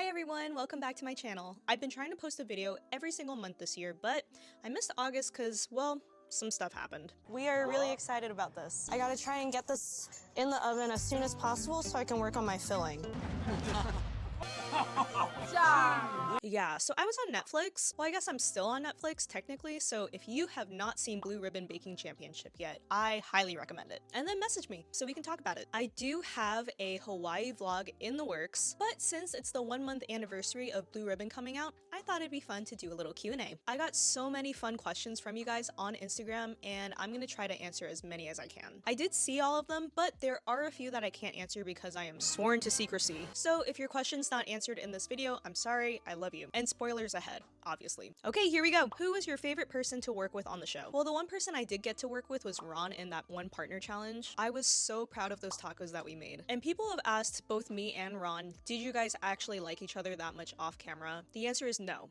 everyone, welcome back to my channel. I've been trying to post a video every single month this year, but I missed August because, well, some stuff happened. We are really excited about this. I gotta try and get this in the oven as soon as possible so I can work on my filling. Yeah, so I was on Netflix. Well, I guess I'm still on Netflix technically, so if you have not seen Blue Ribbon Baking Championship yet, I highly recommend it. And then message me so we can talk about it. I do have a Hawaii vlog in the works, but since it's the 1-month anniversary of Blue Ribbon coming out, I thought it'd be fun to do a little Q&A. I got so many fun questions from you guys on Instagram, and I'm gonna try to answer as many as I can. I did see all of them, but there are a few that I can't answer because I am sworn to secrecy. So if your question's not answered in this video, I'm sorry, I love you. And spoilers ahead, obviously. Okay, here we go. Who was your favorite person to work with on the show? Well, the one person I did get to work with was Ron in that one partner challenge. I was so proud of those tacos that we made. And people have asked both me and Ron, did you guys actually like each other that much off camera? The answer is no.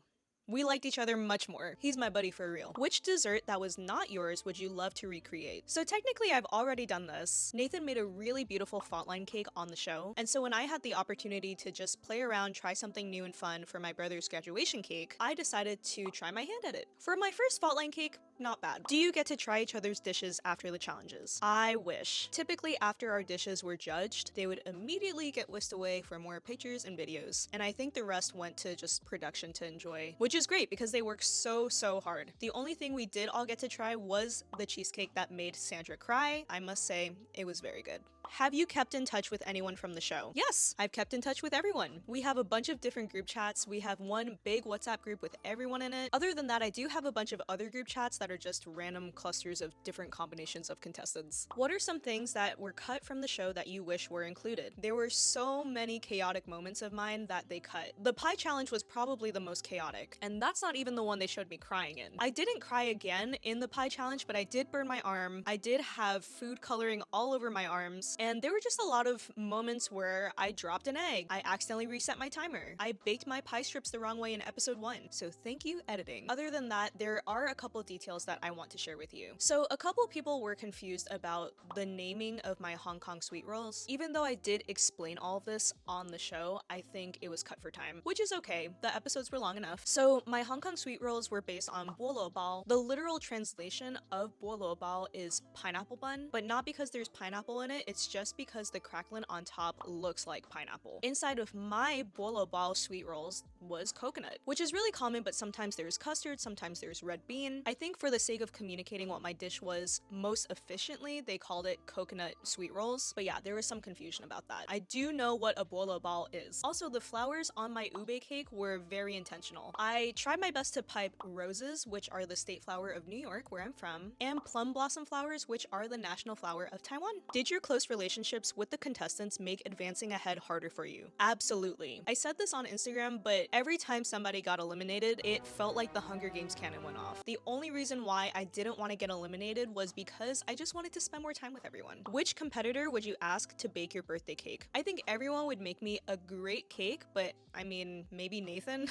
We liked each other much more. He's my buddy for real. Which dessert that was not yours would you love to recreate? So technically I've already done this. Nathan made a really beautiful fault line cake on the show, and so when I had the opportunity to just play around, try something new and fun for my brother's graduation cake, I decided to try my hand at it. For my first fault line cake, not bad. Do you get to try each other's dishes after the challenges? I wish. Typically after our dishes were judged, they would immediately get whisked away for more pictures and videos, and I think the rest went to just production to enjoy, which is great because they work so hard. The only thing we did all get to try was the cheesecake that made Sandra cry. I must say, it was very good. Have you kept in touch with anyone from the show? Yes, I've kept in touch with everyone. We have a bunch of different group chats. We have one big WhatsApp group with everyone in it. Other than that, I do have a bunch of other group chats that are just random clusters of different combinations of contestants. What are some things that were cut from the show that you wish were included? There were so many chaotic moments of mine that they cut. The pie challenge was probably the most chaotic, and that's not even the one they showed me crying in. I didn't cry again in the pie challenge, but I did burn my arm. I did have food coloring all over my arms, and there were just a lot of moments where I dropped an egg. I accidentally reset my timer. I baked my pie strips the wrong way in episode 1, so thank you, editing. Other than that, there are a couple details that I want to share with you. So a couple people were confused about the naming of my Hong Kong sweet rolls. Even though I did explain all of this on the show, I think it was cut for time, which is okay. The episodes were long enough. So my Hong Kong sweet rolls were based on bo lo bao. The literal translation of bo lo bao is pineapple bun, but not because there's pineapple in it, it's just because the crackling on top looks like pineapple. Inside of my bo lo bao sweet rolls was coconut, which is really common, but sometimes there's custard, sometimes there's red bean. I think for the sake of communicating what my dish was most efficiently, they called it coconut sweet rolls. But yeah, there was some confusion about that. I do know what a bo lo bao is. Also, the flowers on my ube cake were very intentional. I tried my best to pipe roses, which are the state flower of New York, where I'm from, and plum blossom flowers, which are the national flower of Taiwan. Did your close relationships with the contestants make advancing ahead harder for you? Absolutely. I said this on Instagram, but every time somebody got eliminated, it felt like the Hunger Games cannon went off. The only reason why I didn't want to get eliminated was because I just wanted to spend more time with everyone. Which competitor would you ask to bake your birthday cake? I think everyone would make me a great cake, but I mean, maybe Nathan?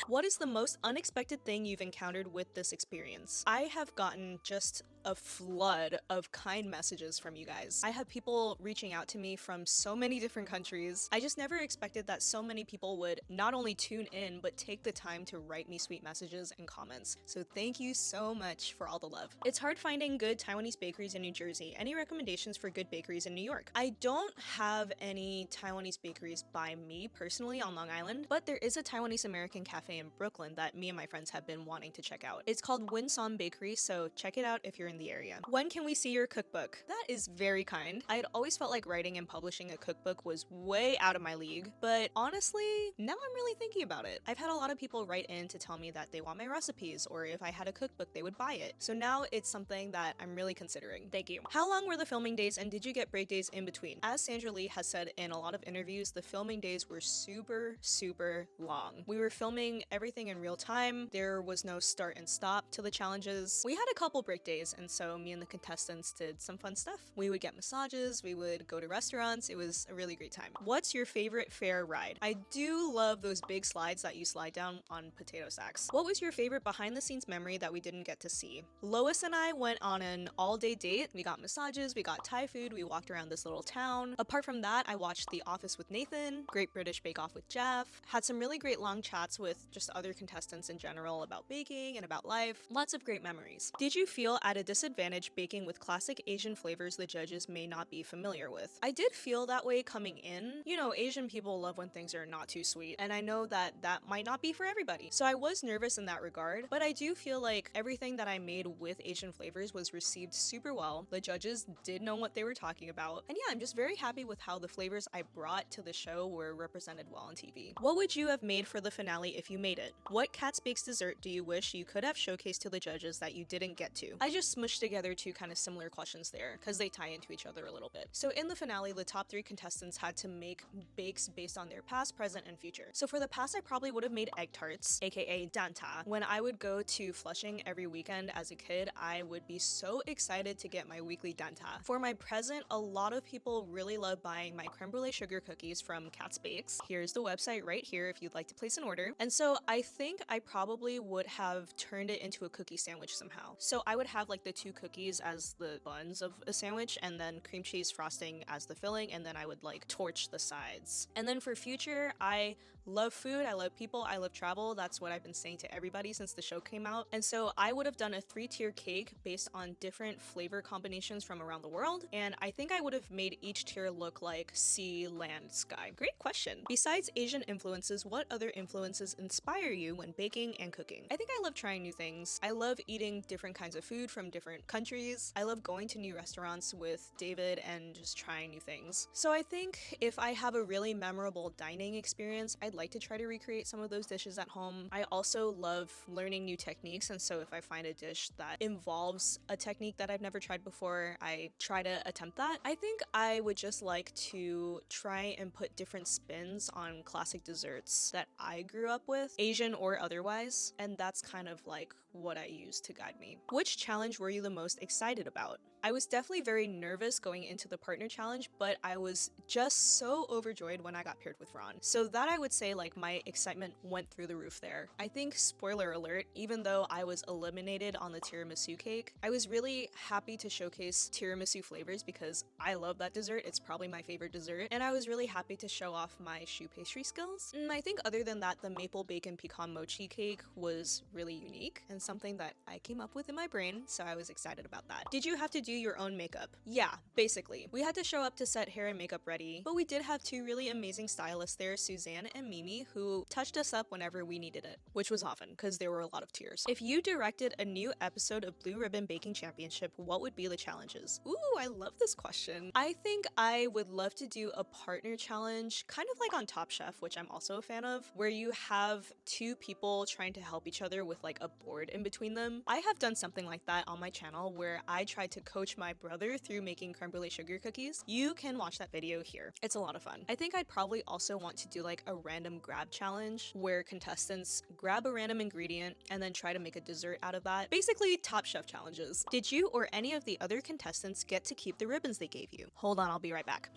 What is the most unexpected thing you've encountered with this experience? I have gotten just a flood of kind messages from you guys. I have people reaching out to me from so many different countries. I just never expected that so many people would not only tune in, but take the time to write me sweet messages and comments. So thank you so much for all the love. It's hard finding good Taiwanese bakeries in New Jersey. Any recommendations for good bakeries in New York? I don't have any Taiwanese bakeries by me personally on Long Island, but there is a Taiwanese American cafe in Brooklyn that me and my friends have been wanting to check out. It's called Winson Bakery, so check it out if you're in the area. When can we see your cookbook? That is very kind. I had always felt like writing and publishing a cookbook was way out of my league, but honestly, now I'm really thinking about it. I've had a lot of people write in to tell me that they want my recipes, or if I had a cookbook, they would buy it. So now it's something that I'm really considering. Thank you. How long were the filming days, and did you get break days in between? As Sandra Lee has said in a lot of interviews, the filming days were super long. We were were filming everything in real time. There was no start and stop to the challenges. We had a couple break days, and so me and the contestants did some fun stuff. We would get massages, we would go to restaurants. It was a really great time. What's your favorite fair ride? I do love those big slides that you slide down on potato sacks. What was your favorite behind the scenes memory that we didn't get to see? Lois and I went on an all-day date. We got massages, we got Thai food, we walked around this little town. Apart from that, I watched The Office with Nathan, Great British Bake Off with Jeff, had some really great long chats with just other contestants in general about baking and about life. Lots of great memories. Did you feel at a disadvantage baking with classic Asian flavors the judges may not be familiar with? I did feel that way coming in. You know, Asian people love when things are not too sweet, and I know that that might not be for everybody. So I was nervous in that regard, but I do feel like everything that I made with Asian flavors was received super well. The judges did know what they were talking about. And yeah, I'm just very happy with how the flavors I brought to the show were represented well on TV. What would you have made for the finale if you made it? What Cat's Bakes dessert do you wish you could have showcased to the judges that you didn't get to? I just smushed together two kind of similar questions there because they tie into each other a little bit. So in the finale, the top 3 contestants had to make bakes based on their past, present, and future. So for the past, I probably would have made egg tarts, aka danta. When I would go to Flushing every weekend as a kid, I would be so excited to get my weekly danta. For my present, a lot of people really love buying my creme brulee sugar cookies from Cat's Bakes. Here's the website right here if you'd like to place an order. And so I think I probably would have turned it into a cookie sandwich somehow. So I would have like the 2 cookies as the buns of a sandwich and then cream cheese frosting as the filling, and then I would like torch the sides. And then for future, I love food, I love people, I love travel. That's what I've been saying to everybody since the show came out. And so I would have done a 3-tier cake based on different flavor combinations from around the world. And I think I would have made each tier look like sea, land, sky. Great question. Besides Asian influences, what other influences inspire you when baking and cooking? I think I love trying new things. I love eating different kinds of food from different countries. I love going to new restaurants with David and just trying new things. So I think if I have a really memorable dining experience, I'd like to try to recreate some of those dishes at home. I also love learning new techniques, and so if I find a dish that involves a technique that I've never tried before, I try to attempt that. I think I would just like to try and put different spins on classic desserts that I grew up with, Asian or otherwise, and that's kind of like what I use to guide me. Which challenge were you the most excited about? I was definitely very nervous going into the partner challenge, but I was just so overjoyed when I got paired with Ron. So that I would say like my excitement went through the roof there. I think, spoiler alert, even though I was eliminated on the tiramisu cake, I was really happy to showcase tiramisu flavors because I love that dessert. It's probably my favorite dessert. And I was really happy to show off my choux pastry skills. And I think other than that, the maple bacon pecan mochi cake was really unique and something that I came up with in my brain, so I was excited about that. Did you have to do your own makeup? Yeah, basically. We had to show up to set hair and makeup ready, but we did have 2 really amazing stylists there, Suzanne and Mimi, who touched us up whenever we needed it, which was often because there were a lot of tears. If you directed a new episode of Blue Ribbon Baking Championship, what would be the challenges? Ooh, I love this question. I think I would love to do a partner challenge, kind of like on Top Chef, which I'm also a fan of, where you have 2 people trying to help each other with like a board in between them. I have done something like that on my channel where I tried to coach my brother through making creme brulee sugar cookies. You can watch that video here. It's a lot of fun. I think I'd probably also want to do like a random grab challenge where contestants grab a random ingredient and then try to make a dessert out of that. Basically, Top Chef challenges. Did you or any of the other contestants get to keep the ribbons they gave you? Hold on, I'll be right back.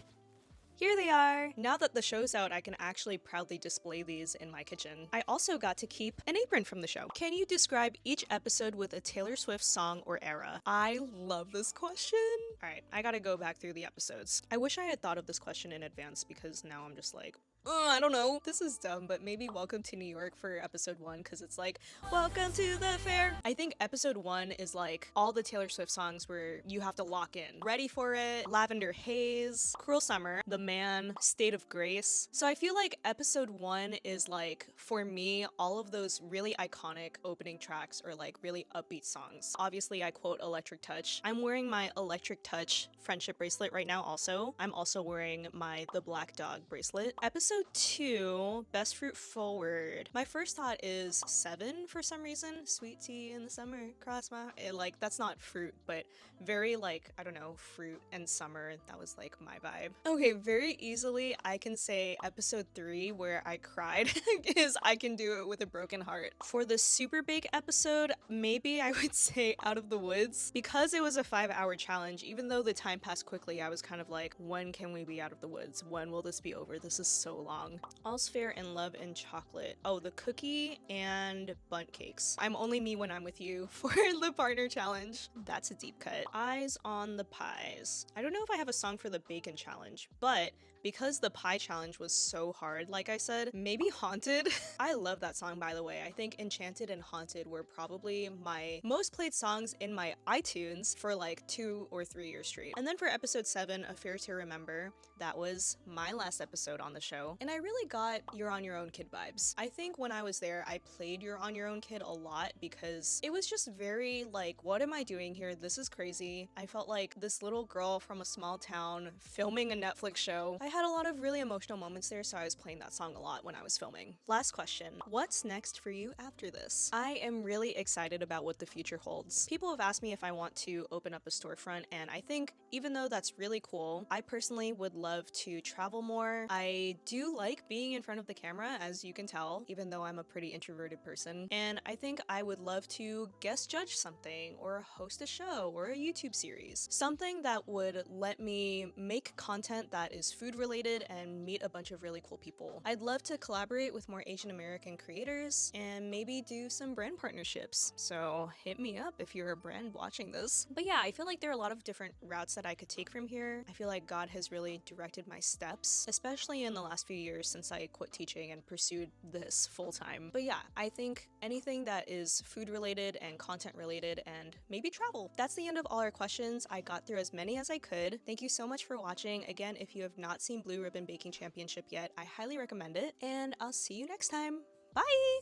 Here they are! Now that the show's out, I can actually proudly display these in my kitchen. I also got to keep an apron from the show. Can you describe each episode with a Taylor Swift song or era? I love this question! Alright, I gotta go back through the episodes. I wish I had thought of this question in advance because now I'm just like, I don't know. This is dumb, but maybe Welcome to New York for episode 1 because it's like, welcome to the fair. I think episode 1 is like all the Taylor Swift songs where you have to lock in. Ready for It, Lavender Haze, Cruel Summer, The Man, State of Grace. So I feel like episode 1 is like, for me, all of those really iconic opening tracks or like really upbeat songs. Obviously, I quote Electric Touch. I'm wearing my Electric Touch friendship bracelet right now also. I'm also wearing my The Black Dog bracelet. Episode Episode 2, Best Fruit Forward. My first thought is 7 for some reason. Sweet tea in the summer, cross my... like, that's not fruit, but very, like, I don't know, fruit and summer. That was, like, my vibe. Okay, very easily, I can say episode 3, where I cried, is I Can Do It With a Broken Heart. For the Super Bake episode, maybe I would say Out of the Woods. Because it was a 5-hour challenge, even though the time passed quickly, I was kind of like, when can we be out of the woods? When will this be over? This is so long. All's Fair in Love and Chocolate. Oh, the cookie and bundt cakes. I'm only me when I'm with you for the partner challenge. That's a deep cut. Eyes on the Pies. I don't know if I have a song for the bacon challenge, but because the pie challenge was so hard, like I said, maybe Haunted. I love that song, by the way. I think Enchanted and Haunted were probably my most played songs in my iTunes for like 2 or 3 years straight. And then for episode 7, Affair to Remember, that was my last episode on the show, and I really got You're on Your Own Kid vibes. I think when I was there, I played You're on Your Own Kid a lot because it was just very like, what am I doing here? This is crazy. I felt like this little girl from a small town filming a Netflix show. I had a lot of really emotional moments there, so I was playing that song a lot when I was filming. Last question, what's next for you after this? I am really excited about what the future holds. People have asked me if I want to open up a storefront, and I think even though that's really cool, I personally would love to travel more. I do like being in front of the camera, as you can tell, even though I'm a pretty introverted person, and I think I would love to guest judge something or host a show or a YouTube series. Something that would let me make content that is food related and meet a bunch of really cool people. I'd love to collaborate with more Asian American creators and maybe do some brand partnerships. So hit me up if you're a brand watching this. But yeah, I feel like there are a lot of different routes that I could take from here. I feel like God has really directed my steps, especially in the last few years since I quit teaching and pursued this full time. But yeah, I think anything that is food related and content related and maybe travel. That's the end of all our questions. I got through as many as I could. Thank you so much for watching. Again, if you have not seen Blue Ribbon Baking Championship yet, I highly recommend it, and I'll see you next time. Bye!